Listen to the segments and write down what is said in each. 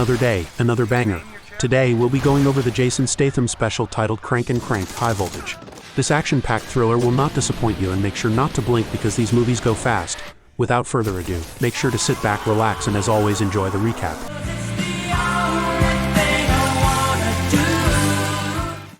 another day, another banger. Today, we'll be going over the Jason Statham special titled Crank and Crank High Voltage. This action-packed thriller will not disappoint you, and make sure not to blink because these movies go fast. Without further ado, make sure to sit back, relax, and as always enjoy the recap.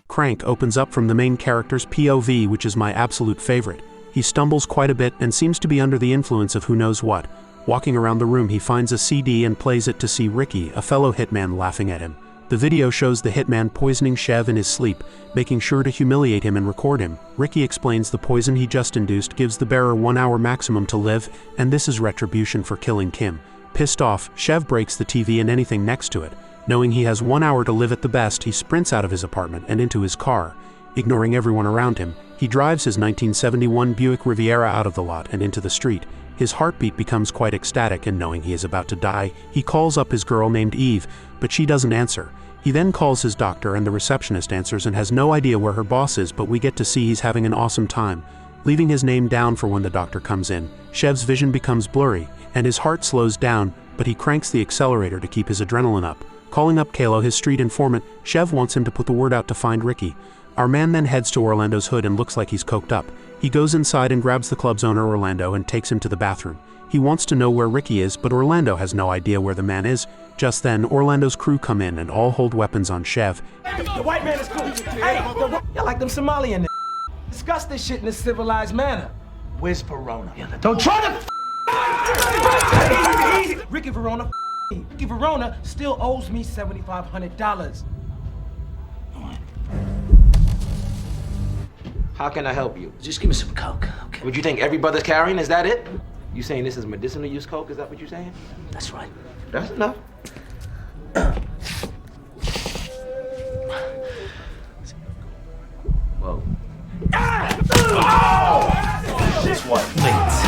Crank opens up from the main character's POV, which is my absolute favorite. He stumbles quite a bit and seems to be under the influence of who knows what. Walking around the room, he finds a CD and plays it to see Ricky, a fellow hitman, laughing at him. The video shows the hitman poisoning Chev in his sleep, making sure to humiliate him and record him. Ricky explains the poison he just induced gives the bearer 1 hour maximum to live, and this is retribution for killing Kim. Pissed off, Chev breaks the TV and anything next to it. Knowing he has 1 hour to live at the best, he sprints out of his apartment and into his car. Ignoring everyone around him, he drives his 1971 Buick Riviera out of the lot and into the street. His heartbeat becomes quite ecstatic, and knowing he is about to die, he calls up his girl named Eve, but she doesn't answer. He then calls his doctor, and the receptionist answers and has no idea where her boss is, but we get to see he's having an awesome time. Leaving his name down for when the doctor comes in, Chev's vision becomes blurry, and his heart slows down, but he cranks the accelerator to keep his adrenaline up. Calling up Kalo, his street informant, Chev wants him to put the word out to find Ricky. Our man then heads to Orlando's hood and looks like he's coked up. He goes inside and grabs the club's owner, Orlando, and takes him to the bathroom. He wants to know where Ricky is, but Orlando has no idea where the man is. Just then, Orlando's crew come in and all hold weapons on Chev. The white man is cool. Hey, y'all like them Somalian. Discuss this shit in a civilized manner. Where's Verona? Don't try to. Easy. Ricky Verona. Ricky Verona still owes me $7,500. How can I help you? Just give me some coke, okay? What you think every brother's carrying? Is that it? You saying this is medicinal use coke? Is that what you're saying? That's right. That's enough. Whoa. Oh! This one bleeds.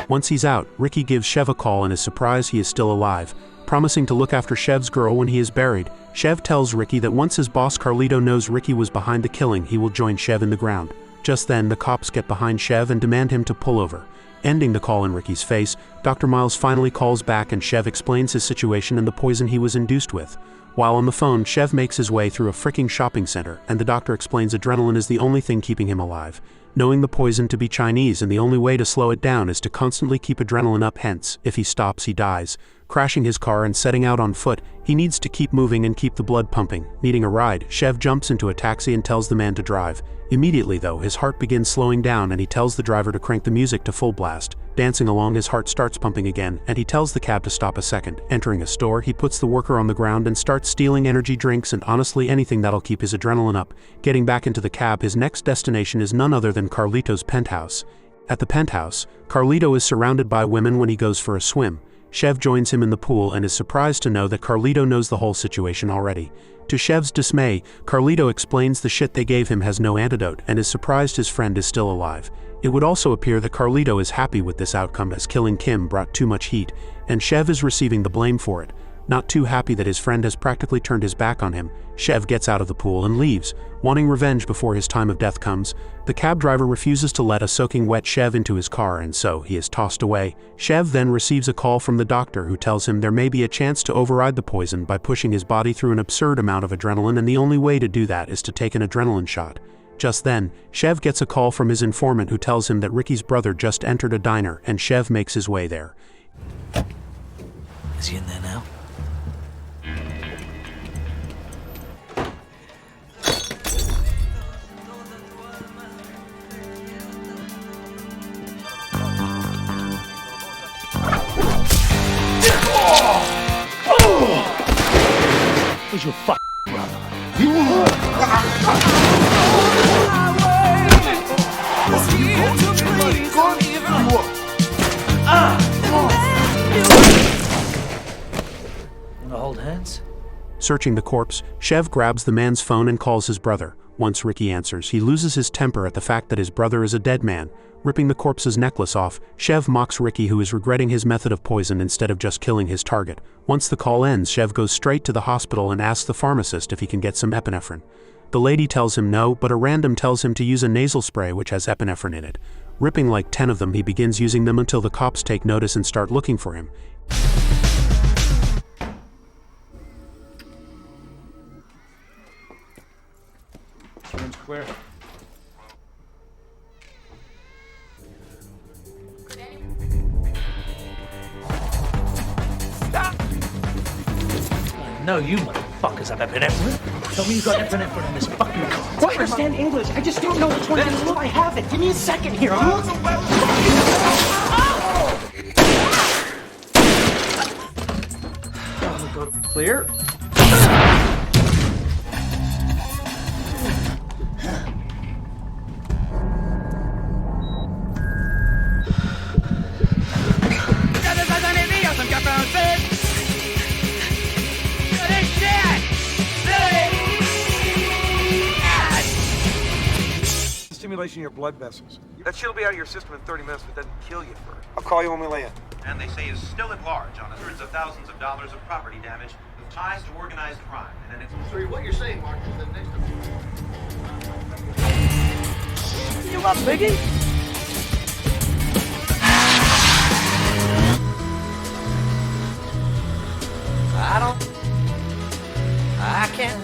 Once he's out, Ricky gives Chev a call and is surprised he is still alive. Promising to look after Chev's girl when he is buried, Chev tells Ricky that once his boss Carlito knows Ricky was behind the killing, he will join Chev in the ground. Just then, the cops get behind Chev and demand him to pull over. Ending the call in Ricky's face, Dr. Miles finally calls back and Chev explains his situation and the poison he was induced with. While on the phone, Chev makes his way through a freaking shopping center, and the doctor explains adrenaline is the only thing keeping him alive. Knowing the poison to be Chinese and the only way to slow it down is to constantly keep adrenaline up, hence, if he stops, he dies. Crashing his car and setting out on foot, he needs to keep moving and keep the blood pumping. Needing a ride, Chev jumps into a taxi and tells the man to drive. Immediately though, his heart begins slowing down and he tells the driver to crank the music to full blast. Dancing along, his heart starts pumping again, and he tells the cab to stop a second. Entering a store, he puts the worker on the ground and starts stealing energy drinks and honestly anything that'll keep his adrenaline up. Getting back into the cab, his next destination is none other than Carlito's penthouse. At the penthouse, Carlito is surrounded by women when he goes for a swim. Chev joins him in the pool and is surprised to know that Carlito knows the whole situation already. To Chev's dismay, Carlito explains the shit they gave him has no antidote and is surprised his friend is still alive. It would also appear that Carlito is happy with this outcome as killing Kim brought too much heat, and Chev is receiving the blame for it. Not too happy that his friend has practically turned his back on him, Chev gets out of the pool and leaves, wanting revenge before his time of death comes. The cab driver refuses to let a soaking wet Chev into his car, and so he is tossed away. Chev then receives a call from the doctor who tells him there may be a chance to override the poison by pushing his body through an absurd amount of adrenaline, and the only way to do that is to take an adrenaline shot. Just then, Chev gets a call from his informant who tells him that Ricky's brother just entered a diner, and Chev makes his way there. Is he in there now? Where's your fucking brother? Wanna hold hands? Searching the corpse, Chev grabs the man's phone and calls his brother. Once Ricky answers, he loses his temper at the fact that his brother is a dead man. Ripping the corpse's necklace off, Chev mocks Ricky, who is regretting his method of poison instead of just killing his target. Once the call ends, Chev goes straight to the hospital and asks the pharmacist if he can get some epinephrine. The lady tells him no, but a random tells him to use a nasal spray which has epinephrine in it. Ripping like 10 of them, he begins using them until the cops take notice and start looking for him. Room's clear. I know you motherfuckers have epinephrine. Tell me you got epinephrine in this fucking car. I understand English. I just don't know which one it is. I have it. Give me a second here. Clear? Stimulation of your blood vessels. That shit'll be out of your system in 30 minutes, but doesn't kill you first. I'll call you when we land. And they say is still at large on hundreds of thousands of dollars of property damage with ties to organized crime. And it's What you're saying, Mark, is that next to You up, Biggie? I can't.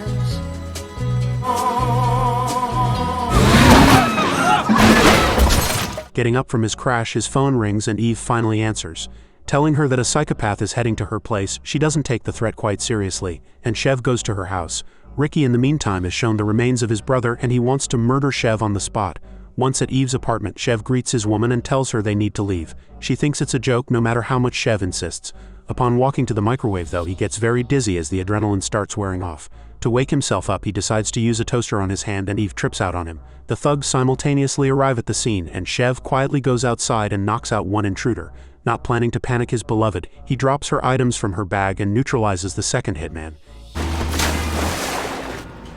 Getting up from his crash, his phone rings and Eve finally answers. Telling her that a psychopath is heading to her place, she doesn't take the threat quite seriously, and Chev goes to her house. Ricky in the meantime is shown the remains of his brother and he wants to murder Chev on the spot. Once at Eve's apartment, Chev greets his woman and tells her they need to leave. She thinks it's a joke no matter how much Chev insists. Upon walking to the microwave though, he gets very dizzy as the adrenaline starts wearing off. To wake himself up, he decides to use a toaster on his hand and Eve trips out on him. The thugs simultaneously arrive at the scene and Chev quietly goes outside and knocks out one intruder. Not planning to panic his beloved, he drops her items from her bag and neutralizes the second hitman. Can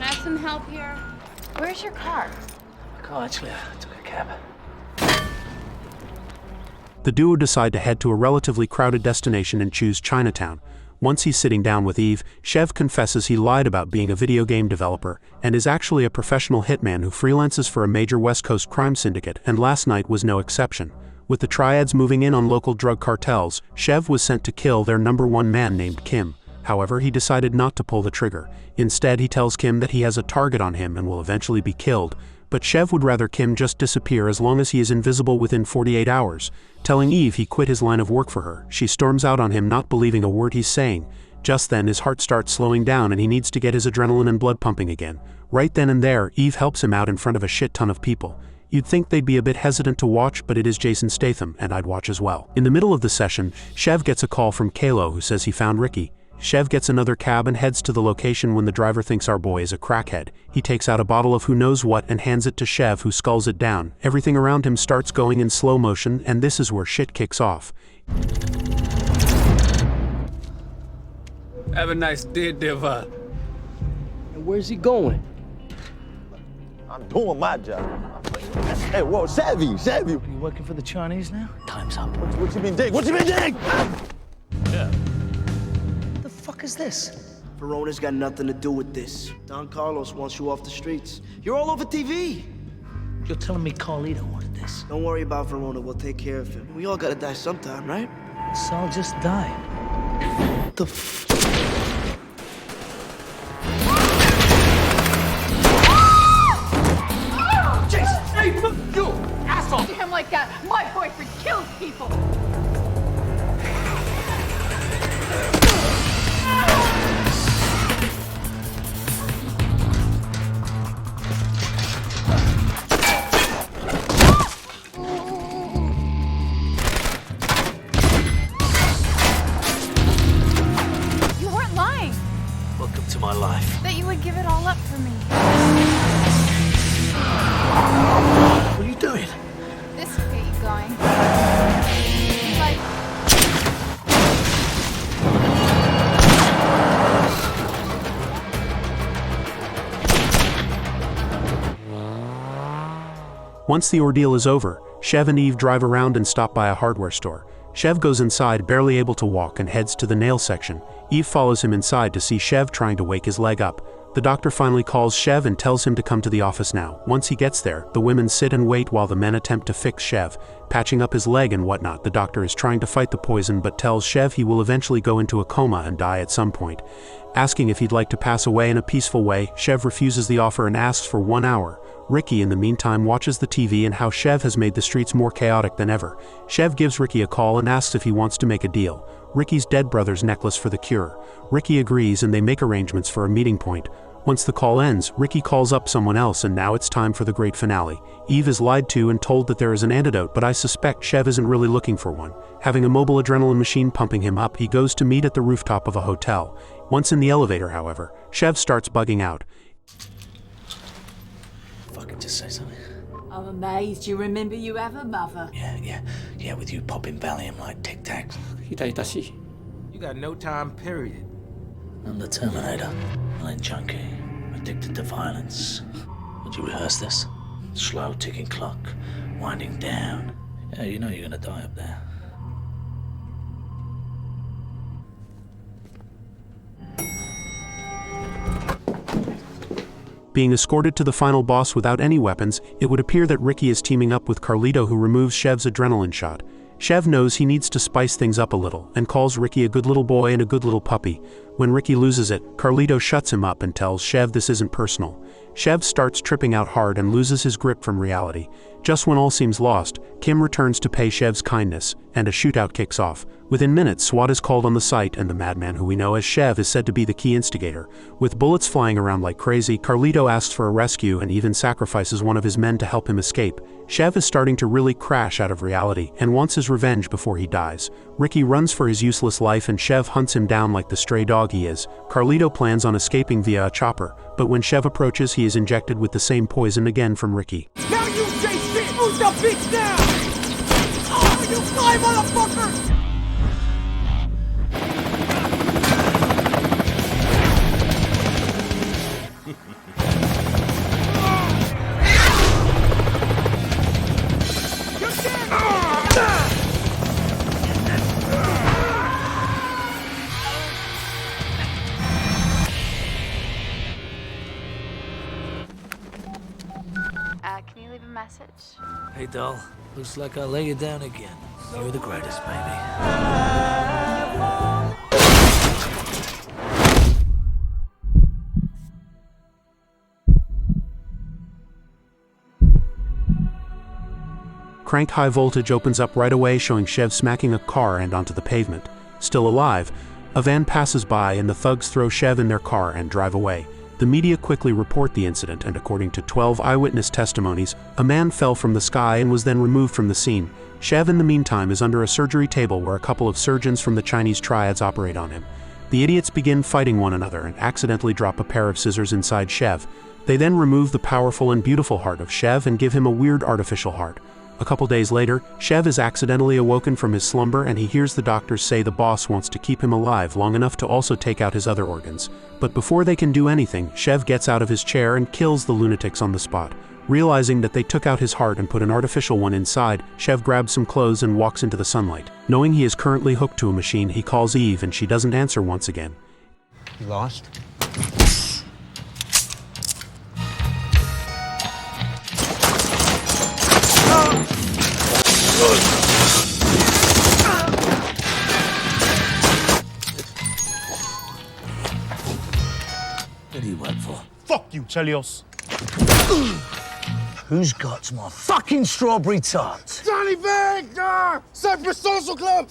I have some help here? Where's your car? Oh, actually, I took a cab. The duo decide to head to a relatively crowded destination and choose Chinatown. Once he's sitting down with Eve, Chev confesses he lied about being a video game developer and is actually a professional hitman who freelances for a major West Coast crime syndicate, and last night was no exception. With the triads moving in on local drug cartels, Chev was sent to kill their #1 man named Kim. However, he decided not to pull the trigger. Instead, he tells Kim that he has a target on him and will eventually be killed, but Chev would rather Kim just disappear as long as he is invisible within 48 hours. Telling Eve he quit his line of work for her, she storms out on him, not believing a word he's saying. Just then, his heart starts slowing down and he needs to get his adrenaline and blood pumping again. Right then and there, Eve helps him out in front of a shit ton of people. You'd think they'd be a bit hesitant to watch, but it is Jason Statham, and I'd watch as well. In the middle of the session, Chev gets a call from Kalo who says he found Ricky. Chev gets another cab and heads to the location when the driver thinks our boy is a crackhead. He takes out a bottle of who knows what and hands it to Chev, who sculls it down. Everything around him starts going in slow motion, and this is where shit kicks off. Have a nice day, Defy. And where's he going? I'm doing my job. Hey, whoa, Savvy. You working for the Chinese now? Time's up. What you been doing? What you been doing? Yeah. What the fuck is this? Verona's got nothing to do with this. Don Carlos wants you off the streets. You're all over TV. You're telling me Carlito wanted this? Don't worry about Verona. We'll take care of him. We all gotta die sometime, right? So I'll just die. What the f... To him like that, my boyfriend kills people. You weren't lying. Welcome to my life. That you would give it all up for me. What are you doing? This will get you going. Like, Once the ordeal is over, Chev and Eve drive around and stop by a hardware store. Chev goes inside, barely able to walk, and heads to the nail section. Eve follows him inside to see Chev trying to wake his leg up. The doctor finally calls Chev and tells him to come to the office now. Once he gets there, the women sit and wait while the men attempt to fix Chev, patching up his leg and whatnot. The doctor is trying to fight the poison but tells Chev he will eventually go into a coma and die at some point. Asking if he'd like to pass away in a peaceful way, Chev refuses the offer and asks for 1 hour. Ricky, in the meantime, watches the TV and how Chev has made the streets more chaotic than ever. Chev gives Ricky a call and asks if he wants to make a deal. Ricky's dead brother's necklace for the cure. Ricky agrees and they make arrangements for a meeting point. Once the call ends, Ricky calls up someone else and now it's time for the great finale. Eve is lied to and told that there is an antidote, but I suspect Chev isn't really looking for one. Having a mobile adrenaline machine pumping him up, he goes to meet at the rooftop of a hotel. Once in the elevator, however, Chev starts bugging out. Fucking just say something. I'm amazed you remember you have a mother. Yeah, with you popping Valium like Tic Tacs. You got no time period. I'm the Terminator. Line junkie. Addicted to violence. Would you rehearse this? Slow ticking clock. Winding down. Yeah, you know you're gonna die up there. Being escorted to the final boss without any weapons, it would appear that Ricky is teaming up with Carlito, who removes Chev's adrenaline shot. Chev knows he needs to spice things up a little and calls Ricky a good little boy and a good little puppy. When Ricky loses it, Carlito shuts him up and tells Chev this isn't personal. Chev starts tripping out hard and loses his grip from reality. Just when all seems lost, Kim returns to pay Chev's kindness, and a shootout kicks off. Within minutes, SWAT is called on the site, and the madman who we know as Chev is said to be the key instigator. With bullets flying around like crazy, Carlito asks for a rescue and even sacrifices one of his men to help him escape. Chev is starting to really crash out of reality and wants his revenge before he dies. Ricky runs for his useless life and Chev hunts him down like the stray dog he is. Carlito plans on escaping via a chopper, but when Chev approaches, he is injected with the same poison again from Ricky. Now you say shit! Who's the bitch now? Oh, you fly, motherfucker! Can you leave a message? Hey, doll. Looks like I'll lay you down again. You're the greatest, baby. Crank High Voltage opens up right away, showing Chev smacking a car and onto the pavement. Still alive, a van passes by and the thugs throw Chev in their car and drive away. The media quickly report the incident, and according to 12 eyewitness testimonies, a man fell from the sky and was then removed from the scene. Chev, in the meantime, is under a surgery table where a couple of surgeons from the Chinese triads operate on him. The idiots begin fighting one another and accidentally drop a pair of scissors inside Chev. They then remove the powerful and beautiful heart of Chev and give him a weird artificial heart. A couple days later, Chev is accidentally awoken from his slumber and he hears the doctors say the boss wants to keep him alive long enough to also take out his other organs. But before they can do anything, Chev gets out of his chair and kills the lunatics on the spot. Realizing that they took out his heart and put an artificial one inside, Chev grabs some clothes and walks into the sunlight. Knowing he is currently hooked to a machine, he calls Eve and she doesn't answer once again. You lost? What do you work for? Fuck you, Chelios. Who's got my fucking strawberry tart? Johnny Bag! Cypress Social Club!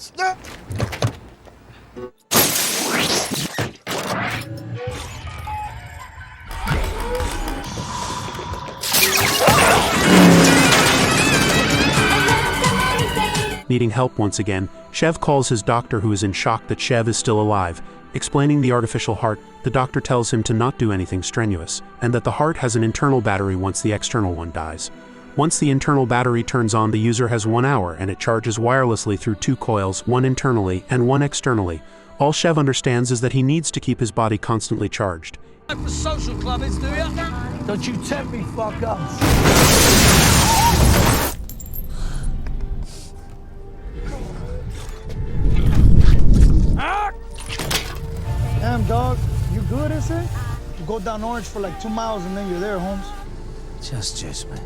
Needing help once again, Chev calls his doctor, who is in shock that Chev is still alive. Explaining the artificial heart, the doctor tells him to not do anything strenuous, and that the heart has an internal battery once the external one dies. Once the internal battery turns on, the user has 1 hour, and it charges wirelessly through 2 coils, one internally and one externally. All Chev understands is that he needs to keep his body constantly charged. The social club is, do ya? Don't you tempt me, fucker. Damn, dog. You good, is it? You go down Orange for like 2 miles and then you're there, Holmes. Just me.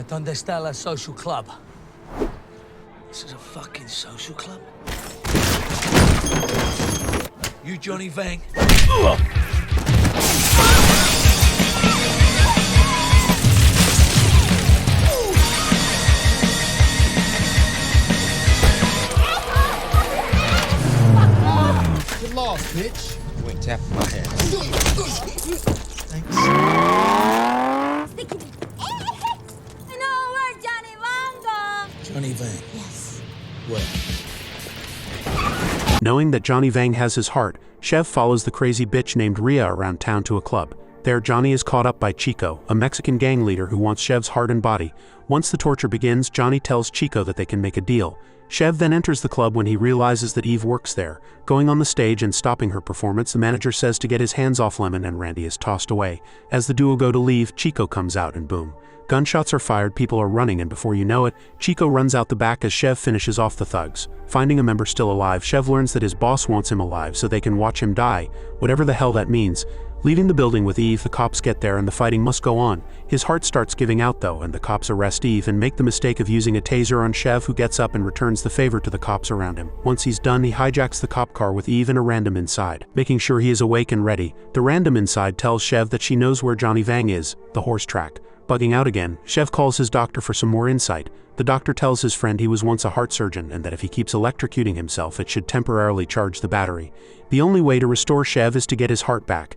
¿Dónde está la social club? This is a fucking social club? You Johnny Vang? Get lost, bitch. You ain't tapping my head. Thanks. Johnny Vang? Yes. Where? Knowing that Johnny Vang has his heart, Chev follows the crazy bitch named Rhea around town to a club. There, Johnny is caught up by Chico, a Mexican gang leader who wants Chev's heart and body. Once the torture begins, Johnny tells Chico that they can make a deal. Chev then enters the club when he realizes that Eve works there. Going on the stage and stopping her performance, the manager says to get his hands off Lemon, and Randy is tossed away. As the duo go to leave, Chico comes out and boom. Gunshots are fired, people are running, and before you know it, Chico runs out the back as Chev finishes off the thugs. Finding a member still alive, Chev learns that his boss wants him alive so they can watch him die, whatever the hell that means. Leaving the building with Eve, the cops get there and the fighting must go on. His heart starts giving out though, and the cops arrest Eve and make the mistake of using a taser on Chev, who gets up and returns the favor to the cops around him. Once he's done, he hijacks the cop car with Eve and a random inside. Making sure he is awake and ready, the random inside tells Chev that she knows where Johnny Vang is, the horse track. Bugging out again, Chev calls his doctor for some more insight. The doctor tells his friend he was once a heart surgeon and that if he keeps electrocuting himself, it should temporarily charge the battery. The only way to restore Chev is to get his heart back.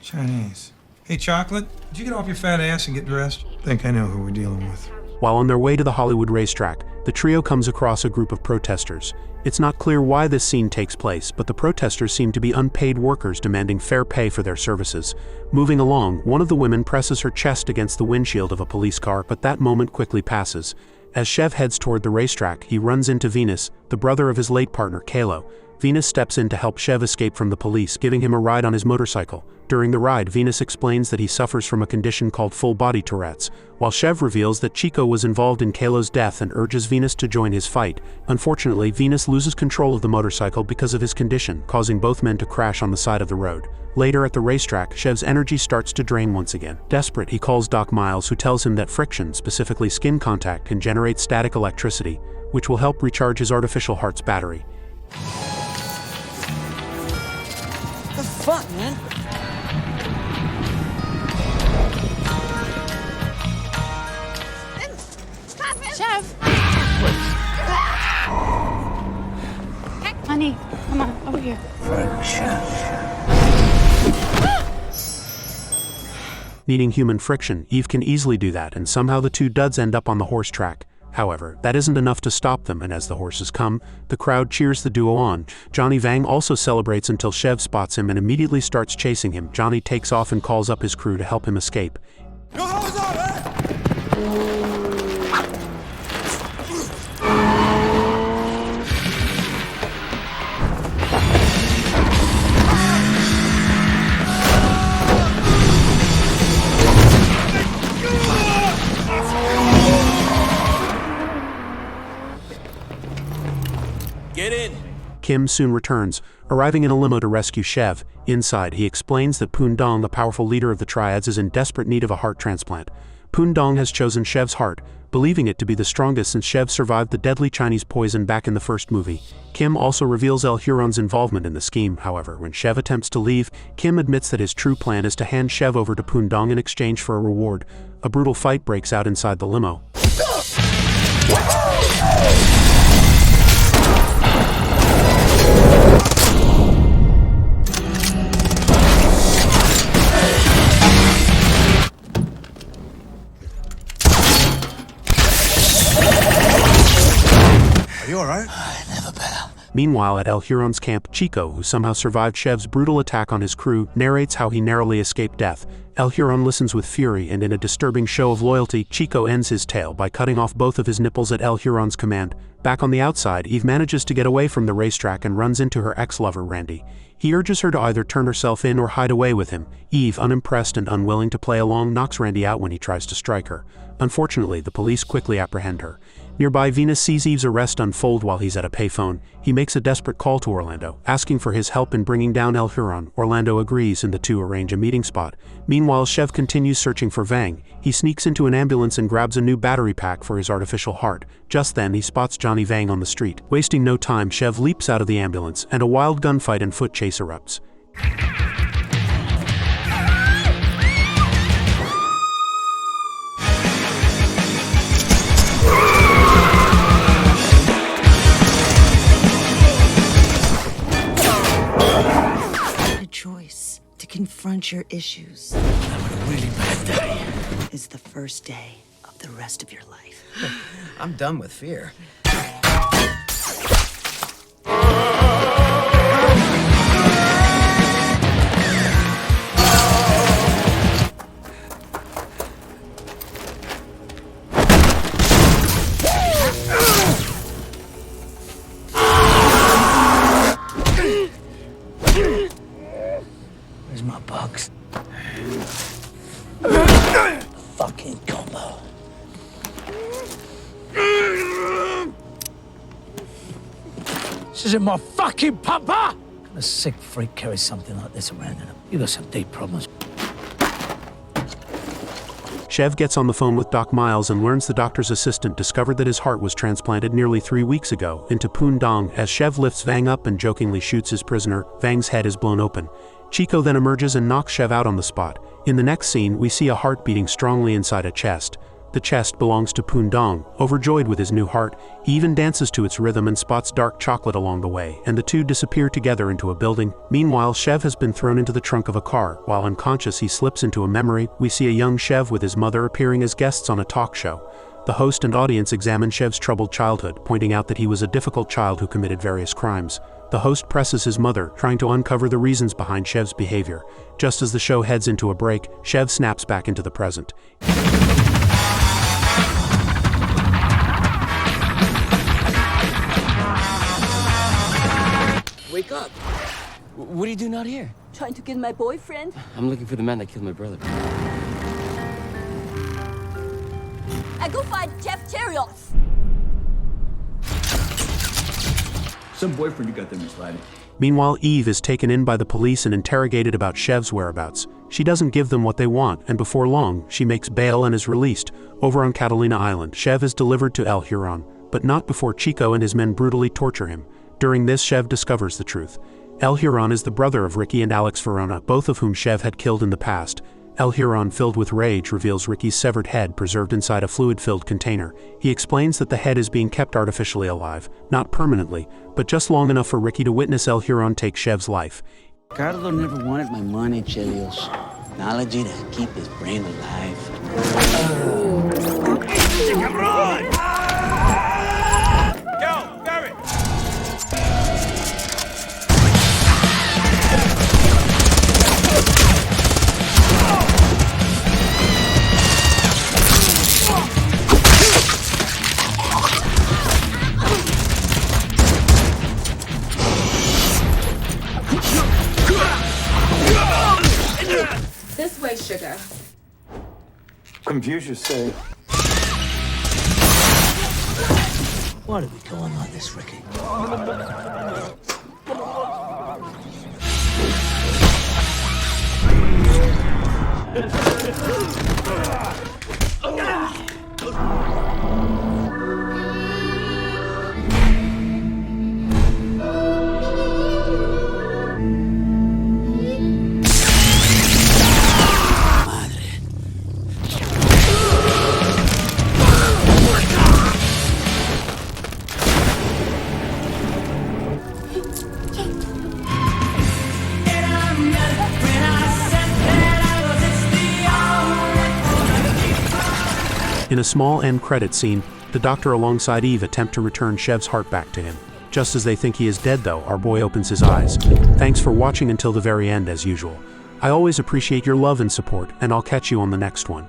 Chinese. Hey, Chocolate, did you get off your fat ass and get dressed? Think I know who we're dealing with. While on their way to the Hollywood racetrack, the trio comes across a group of protesters. It's not clear why this scene takes place, but the protesters seem to be unpaid workers demanding fair pay for their services. Moving along, one of the women presses her chest against the windshield of a police car, but that moment quickly passes. As Chev heads toward the racetrack, he runs into Venus, the brother of his late partner Kalo. Venus steps in to help Chev escape from the police, giving him a ride on his motorcycle. During the ride, Venus explains that he suffers from a condition called full-body Tourette's, while Chev reveals that Chico was involved in Kalo's death and urges Venus to join his fight. Unfortunately, Venus loses control of the motorcycle because of his condition, causing both men to crash on the side of the road. Later at the racetrack, Chev's energy starts to drain once again. Desperate, he calls Doc Miles, who tells him that friction, specifically skin contact, can generate static electricity, which will help recharge his artificial heart's battery. The fuck, man? Chev! Honey, come on, over here. Needing human friction, Eve can easily do that, and somehow the two duds end up on the horse track. However, that isn't enough to stop them, and as the horses come, the crowd cheers the duo on. Johnny Vang also celebrates until Chev spots him and immediately starts chasing him. Johnny takes off and calls up his crew to help him escape. Get in! Kim soon returns, arriving in a limo to rescue Chev. Inside, he explains that Poon Dong, the powerful leader of the Triads, is in desperate need of a heart transplant. Poon Dong has chosen Chev's heart, believing it to be the strongest since Chev survived the deadly Chinese poison back in the first movie. Kim also reveals El Huron's involvement in the scheme. However, when Chev attempts to leave, Kim admits that his true plan is to hand Chev over to Poon Dong in exchange for a reward. A brutal fight breaks out inside the limo. Are you alright? Never better. Meanwhile, at El Huron's camp, Chico, who somehow survived Chev's brutal attack on his crew, narrates how he narrowly escaped death. El Huron listens with fury, and in a disturbing show of loyalty, Chico ends his tale by cutting off both of his nipples at El Huron's command. Back on the outside, Eve manages to get away from the racetrack and runs into her ex-lover Randy. He urges her to either turn herself in or hide away with him. Eve, unimpressed and unwilling to play along, knocks Randy out when he tries to strike her. Unfortunately, the police quickly apprehend her. Nearby, Venus sees Eve's arrest unfold while he's at a payphone. He makes a desperate call to Orlando, asking for his help in bringing down El Huron. Orlando agrees, and the two arrange a meeting spot. Meanwhile, Chev continues searching for Vang. He sneaks into an ambulance and grabs a new battery pack for his artificial heart. Just then, he spots Johnny Vang on the street. Wasting no time, Chev leaps out of the ambulance, and a wild gunfight and foot chase erupts. Choice to confront your issues. Having a really bad day. Is the first day of the rest of your life. I'm done with fear. Where's my bugs? Fucking combo. This isn't my fucking papa! What kind of sick freak carries something like this around in him? You got some deep problems. Chev gets on the phone with Doc Miles and learns the doctor's assistant discovered that his heart was transplanted nearly 3 weeks ago into Pundong. As Chev lifts Vang up and jokingly shoots his prisoner, Vang's head is blown open. Chico then emerges and knocks Chev out on the spot. In the next scene, we see a heart beating strongly inside a chest. The chest belongs to Pundong. Overjoyed with his new heart, he even dances to its rhythm and spots dark chocolate along the way, and the two disappear together into a building. Meanwhile, Chev has been thrown into the trunk of a car. While unconscious, he slips into a memory. We see a young Chev with his mother appearing as guests on a talk show. The host and audience examine Chev's troubled childhood, pointing out that he was a difficult child who committed various crimes. The host presses his mother, trying to uncover the reasons behind Chev's behavior. Just as the show heads into a break, Chev snaps back into the present. Wake up! What are you doing out here? Trying to get my boyfriend? I'm looking for the man that killed my brother. I go find Jeff Terrios! Some boyfriend you got there, Miss Lady. Meanwhile, Eve is taken in by the police and interrogated about Chev's whereabouts. She doesn't give them what they want, and before long, she makes bail and is released. Over on Catalina Island, Chev is delivered to El Huron, but not before Chico and his men brutally torture him. During this, Chev discovers the truth. El Huron is the brother of Ricky and Alex Verona, both of whom Chev had killed in the past. El Huron, filled with rage, reveals Ricky's severed head preserved inside a fluid-filled container. He explains that the head is being kept artificially alive, not permanently, but just long enough for Ricky to witness El Huron take Chev's life. Carlo never wanted my money, Chelios. Technology to keep his brain alive. Run! Yo, Barry! This way, sugar. Confucius say. Why do we go on like this, Ricky? In a small end credit scene, the doctor alongside Eve attempt to return Chev's heart back to him. Just as they think he is dead though, our boy opens his eyes. Thanks for watching until the very end as usual. I always appreciate your love and support, and I'll catch you on the next one.